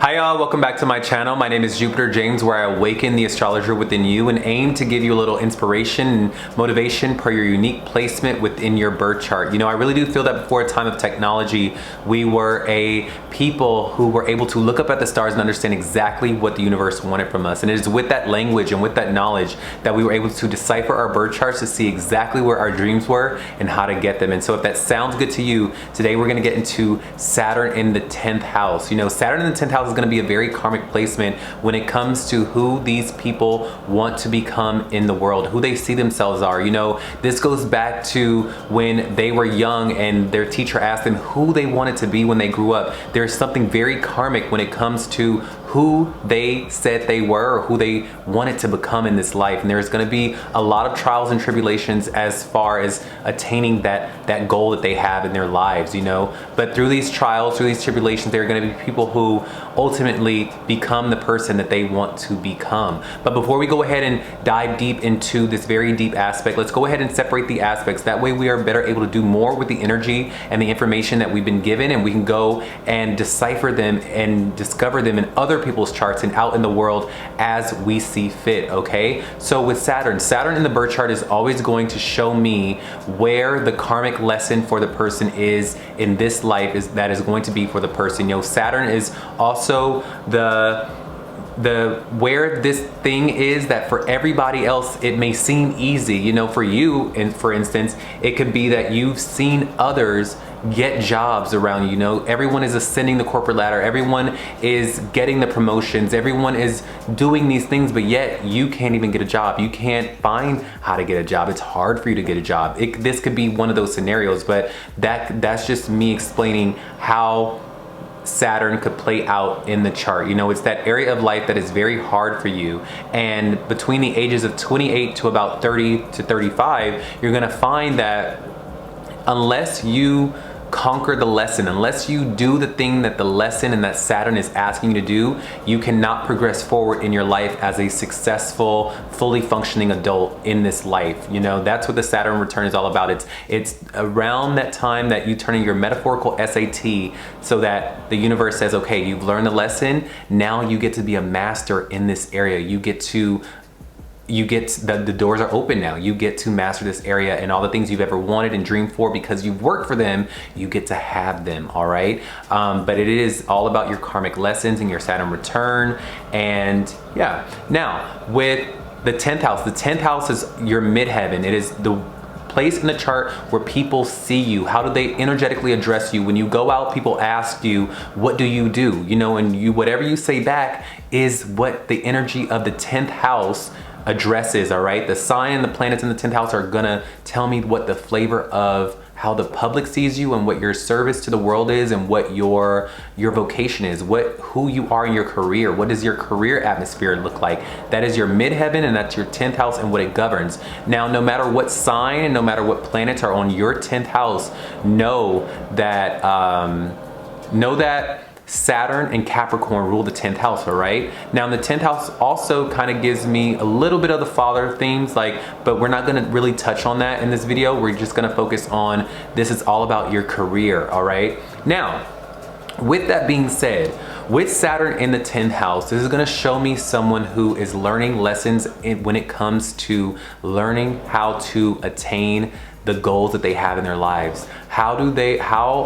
Hi y'all, welcome back to my channel. My name is JupiterJames, where I awaken the astrologer within you and aim to give you a little inspiration and motivation per your unique placement within your birth chart. You know, I really do feel that before a time of technology, we were a people who were able to look up at the stars and understand exactly what the universe wanted from us. And it is with that language and with that knowledge that we were able to decipher our birth charts to see exactly where our dreams were and how to get them. And so if that sounds good to you, today we're gonna get into Saturn in the 10th house. You know, Saturn in the 10th house is going to be a very karmic placement when it comes to who these people want to become in the world, who they see themselves are. You know, this goes back to when they were young and their teacher asked them who they wanted to be when they grew up. There's something very karmic when it comes to who they said they were or who they wanted to become in this life. And there's going to be a lot of trials and tribulations as far as attaining that goal that they have in their lives, you know. But through these trials, through these tribulations, there are going to be people who ultimately become the person that they want to become. But before we go ahead and dive deep into this very deep aspect, let's go ahead and separate the aspects. That way we are better able to do more with the energy and the information that we've been given, and we can go and decipher them and discover them in other people's charts and out in the world as we see fit, okay? So with Saturn in the birth chart is always going to show me where the karmic lesson for the person is in this life that is going to be for the person. You know, Saturn is also the where this thing is that for everybody else it may seem easy. You know, for you, and for instance, it could be that you've seen others get jobs around you. You know, everyone is ascending the corporate ladder, everyone is getting the promotions, everyone is doing these things, but yet you can't even get a job. You can't find how to get a job. It's hard for you to get a job. This could be one of those scenarios, but that's just me explaining how Saturn could play out in the chart. You know, it's that area of life that is very hard for you, and between the ages of 28 to about 30 to 35, you're gonna find that unless you conquer the lesson, unless you do the thing that the lesson and that Saturn is asking you to do, you cannot progress forward in your life as a successful, fully functioning adult in this life. You know, that's what the Saturn return is all about. It's around that time that you turn in your metaphorical SAT, so that the universe says, okay, you've learned the lesson, now you get to be a master in this area. The doors are open now. You get to master this area, and all the things you've ever wanted and dreamed for, because you've worked for them, you get to have them, all right? But it is all about your karmic lessons and your Saturn return. And yeah, now with the 10th house is your midheaven. It is the place in the chart where people see you. How do they energetically address you? When you go out, people ask you, what do? You know, and whatever you say back is what the energy of the 10th house addresses, all right? The sign and the planets in the 10th house are gonna tell me what the flavor of how the public sees you and what your service to the world is, and what your vocation is, who you are in your career. What does your career atmosphere look like? That is your midheaven, and that's your 10th house and what it governs. Now, no matter what sign and no matter what planets are on your 10th house, know that Saturn and Capricorn rule the 10th house, all right? Now, the 10th house also kind of gives me a little bit of the father themes, but we're not gonna really touch on that in this video. We're just gonna focus on, this is all about your career, all right? Now, with that being said, with Saturn in the 10th house, this is gonna show me someone who is learning lessons when it comes to learning how to attain the goals that they have in their lives. How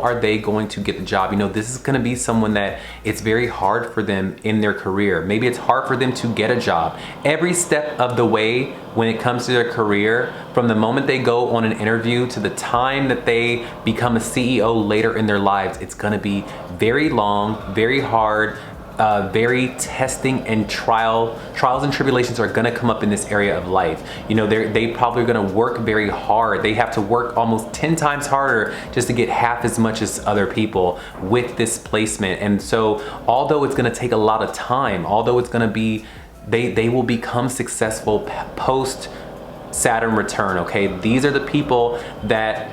are they going to get the job? You know, this is gonna be someone that it's very hard for them in their career. Maybe it's hard for them to get a job. Every step of the way when it comes to their career, from the moment they go on an interview to the time that they become a CEO later in their lives, it's gonna be very long, very hard, very testing, and trials and tribulations are gonna come up in this area of life. You know, they probably are gonna work very hard. They have to work almost 10 times harder just to get half as much as other people with this placement. And so, although it's gonna take a lot of time, although it's gonna be, they will become successful post Saturn return, okay? These are the people that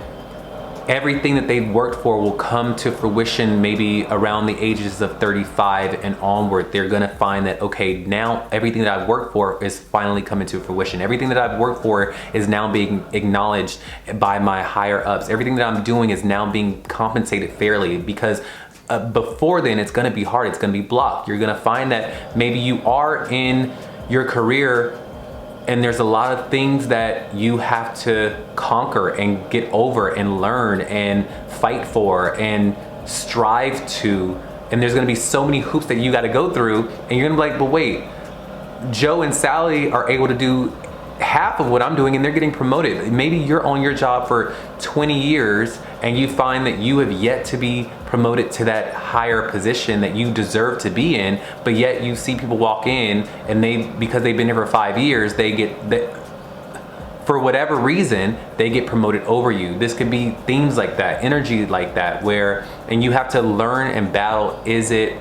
everything that they've worked for will come to fruition maybe around the ages of 35 and onward. They're gonna find that, okay, now everything that I've worked for is finally coming to fruition. Everything that I've worked for is now being acknowledged by my higher ups. Everything that I'm doing is now being compensated fairly, because before then, it's gonna be hard, it's gonna be blocked. You're gonna find that maybe you are in your career and there's a lot of things that you have to conquer and get over and learn and fight for and strive to. And there's gonna be so many hoops that you gotta go through, and you're gonna be like, but wait, Joe and Sally are able to do half of what I'm doing and they're getting promoted. Maybe you're on your job for 20 years and you find that you have yet to be promoted to that higher position that you deserve to be in, but yet you see people walk in and because they've been here for 5 years, for whatever reason, they get promoted over you. This could be themes like that, energy like that, and you have to learn and battle, is it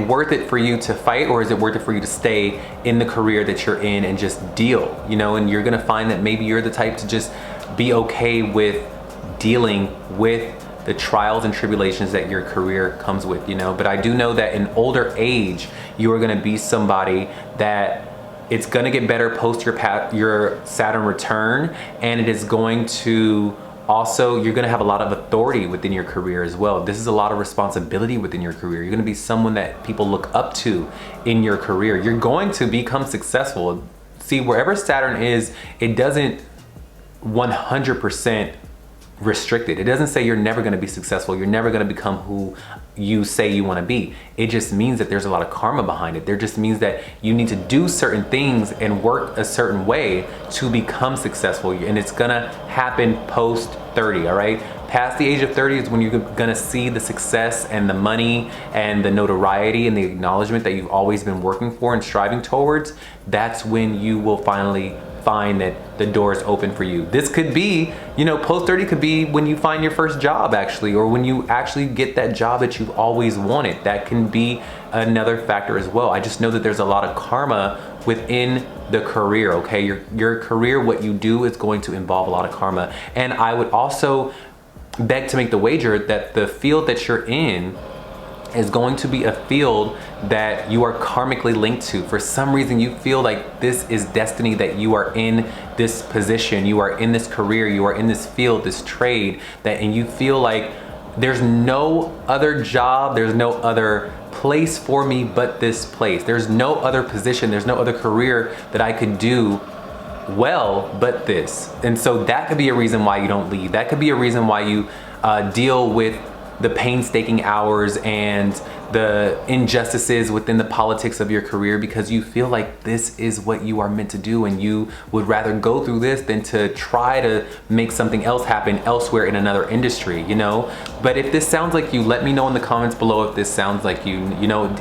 worth it for you to fight, or is it worth it for you to stay in the career that you're in and just deal, and you're gonna find that maybe you're the type to just be okay with dealing with the trials and tribulations that your career comes with, but I do know that in older age, you are gonna be somebody that it's gonna get better post your Saturn return, and it is going to also, you're gonna have a lot of authority within your career as well. This is a lot of responsibility within your career. You're gonna be someone that people look up to in your career. You're going to become successful. See, wherever Saturn is, it doesn't 100% restricted. It doesn't say you're never gonna be successful. You're never gonna become who you say you wanna be. It just means that there's a lot of karma behind it. There just means that you need to do certain things and work a certain way to become successful. And it's gonna happen post 30, all right? Past the age of 30 is when you're gonna see the success and the money and the notoriety and the acknowledgement that you've always been working for and striving towards. That's when you will finally find that the door is open for you. This could be, post 30 could be when you find your first job actually, or when you actually get that job that you've always wanted. That can be another factor as well. I just know that there's a lot of karma within the career, okay? Your career, what you do is going to involve a lot of karma. And I would also beg to make the wager that the field that you're in is going to be a field that you are karmically linked to. For some reason, you feel like this is destiny, that you are in this position, you are in this career, you are in this field, this trade, and you feel like there's no other job, there's no other place for me but this place. There's no other position, there's no other career that I could do well but this. And so that could be a reason why you don't leave. That could be a reason why you deal with the painstaking hours and the injustices within the politics of your career, because you feel like this is what you are meant to do and you would rather go through this than to try to make something else happen elsewhere in another industry, But if this sounds like you, let me know in the comments below if this sounds like you.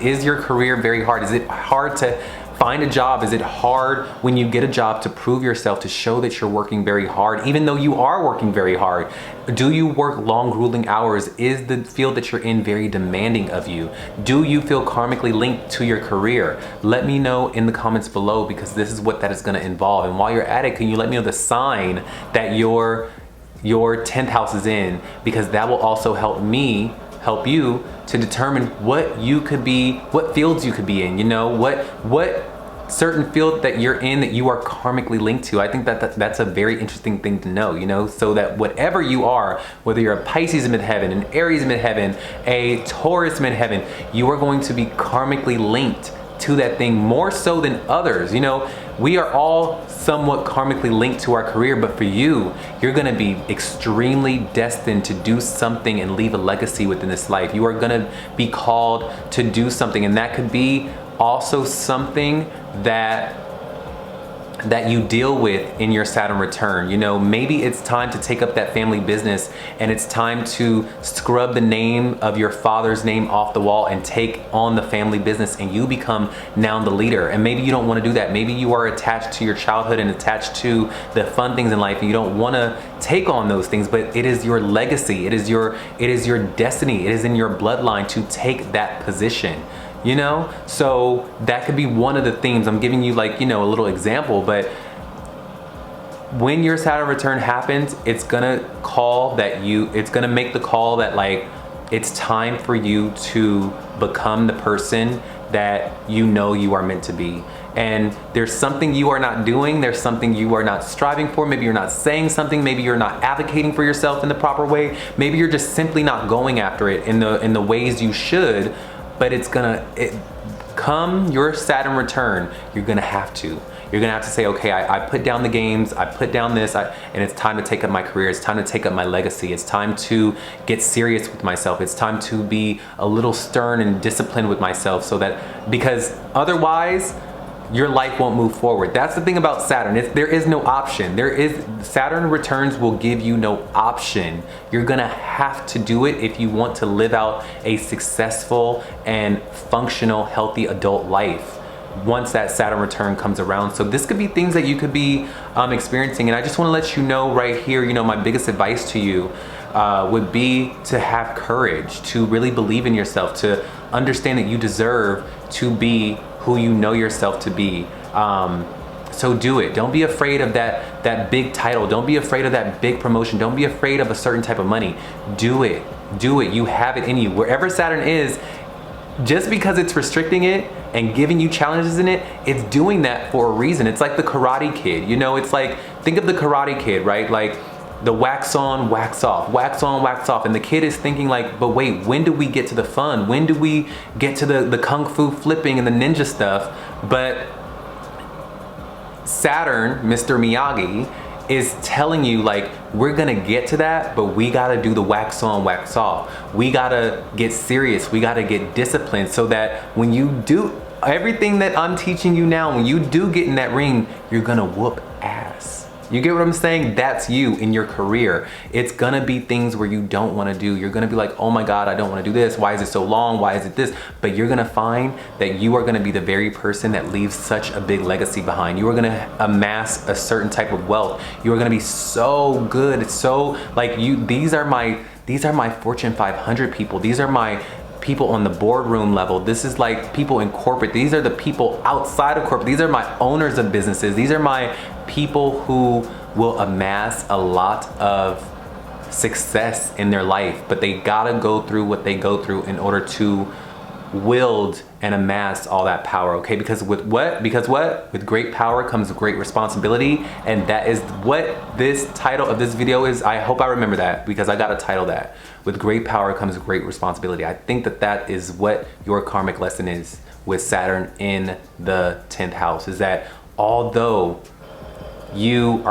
Is your career very hard? Is it hard to find a job? Is it hard when you get a job to prove yourself, to show that you're working very hard, even though you are working very hard? Do you work long, grueling hours? Is the field that you're in very demanding of you? Do you feel karmically linked to your career? Let me know in the comments below, because this is what that is gonna involve. And while you're at it, can you let me know the sign that your 10th house is in? Because that will also help you to determine what you could be, what fields you could be in, what certain field that you're in that you are karmically linked to. I think that's a very interesting thing to know, so that whatever you are, whether you're a Pisces in midheaven, an Aries in midheaven, a Taurus in midheaven, you are going to be karmically linked to that thing more so than others. We are all somewhat karmically linked to our career, but for you, you're gonna be extremely destined to do something and leave a legacy within this life. You are gonna be called to do something, and that could be also something that you deal with in your Saturn return. Maybe it's time to take up that family business, and it's time to scrub the name of your father's name off the wall and take on the family business, and you become now the leader. And maybe you don't want to do that. Maybe you are attached to your childhood and attached to the fun things in life, and you don't want to take on those things, but it is your legacy, it is your destiny, it is in your bloodline to take that position. So that could be one of the themes. I'm giving you a little example, but when your Saturn return happens, it's gonna make the call that it's time for you to become the person that you are meant to be. and there's something you are not doing, there's something you are not striving for, maybe you're not saying something, maybe you're not advocating for yourself in the proper way, maybe you're just simply not going after it in the ways you should, but come your Saturn return, you're gonna have to. You're gonna have to say, okay, I put down the games, I put down this, and it's time to take up my career, it's time to take up my legacy, it's time to get serious with myself, it's time to be a little stern and disciplined with myself, because otherwise, your life won't move forward. That's the thing about Saturn. There is no option. Saturn returns will give you no option. You're gonna have to do it if you want to live out a successful and functional, healthy adult life once that Saturn return comes around. So this could be things that you could be experiencing. And I just wanna let you know right here, my biggest advice to you would be to have courage, to really believe in yourself, to understand that you deserve to be who you know yourself to be. So do it. Don't be afraid of that big title. Don't be afraid of that big promotion. Don't be afraid of a certain type of money. Do it. Do it. You have it in you. Wherever Saturn is, just because it's restricting it and giving you challenges in it, it's doing that for a reason. It's like the Karate Kid. It's like, think of the Karate Kid, right? Like the wax on, wax off, wax on, wax off. And the kid is thinking like, but wait, when do we get to the fun? When do we get to the kung fu flipping and the ninja stuff? But Saturn, Mr. Miyagi, is telling you like, we're gonna get to that, but we gotta do the wax on, wax off. We gotta get serious, we gotta get disciplined, so that when you do everything that I'm teaching you now, when you do get in that ring, you're gonna whoop ass. You get what I'm saying? That's you in your career. It's gonna be things where you don't wanna do. You're gonna be like, oh my God, I don't wanna do this. Why is it so long? Why is it this? But you're gonna find that you are gonna be the very person that leaves such a big legacy behind. You are gonna amass a certain type of wealth. You are gonna be so good. It's so like these are my Fortune 500 people. These are my people on the boardroom level. This is like people in corporate. These are the people outside of corporate. These are my owners of businesses. These are my people who will amass a lot of success in their life, but they gotta go through what they go through in order to wield and amass all that power, okay? Because with great power comes great responsibility, and that is what this title of this video is. I hope I remember that, because I gotta title that. With great power comes great responsibility. I think that is what your karmic lesson is with Saturn in the 10th house, is that although you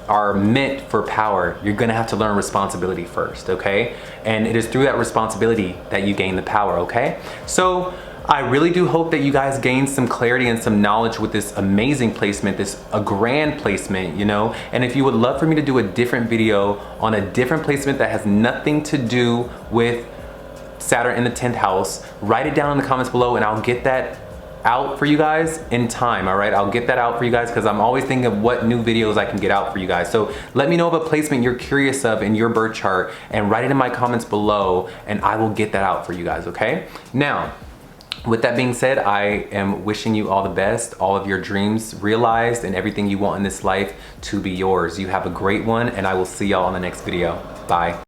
are meant for power, you're gonna have to learn responsibility first, okay? And it is through that responsibility that you gain the power, okay? So I really do hope that you guys gain some clarity and some knowledge with this amazing placement, a grand placement, And if you would love for me to do a different video on a different placement that has nothing to do with Saturn in the 10th house, write it down in the comments below and I'll get that out for you guys in time. All right, I'll get that out for you guys, because I'm always thinking of what new videos I can get out for you guys. So let me know of a placement you're curious of in your birth chart and write it in my comments below, and I will get that out for you guys. Okay, now with that being said, I am wishing you all the best, all of your dreams realized, and everything you want in this life to be yours. You have a great one, and I will see y'all on the next video. Bye.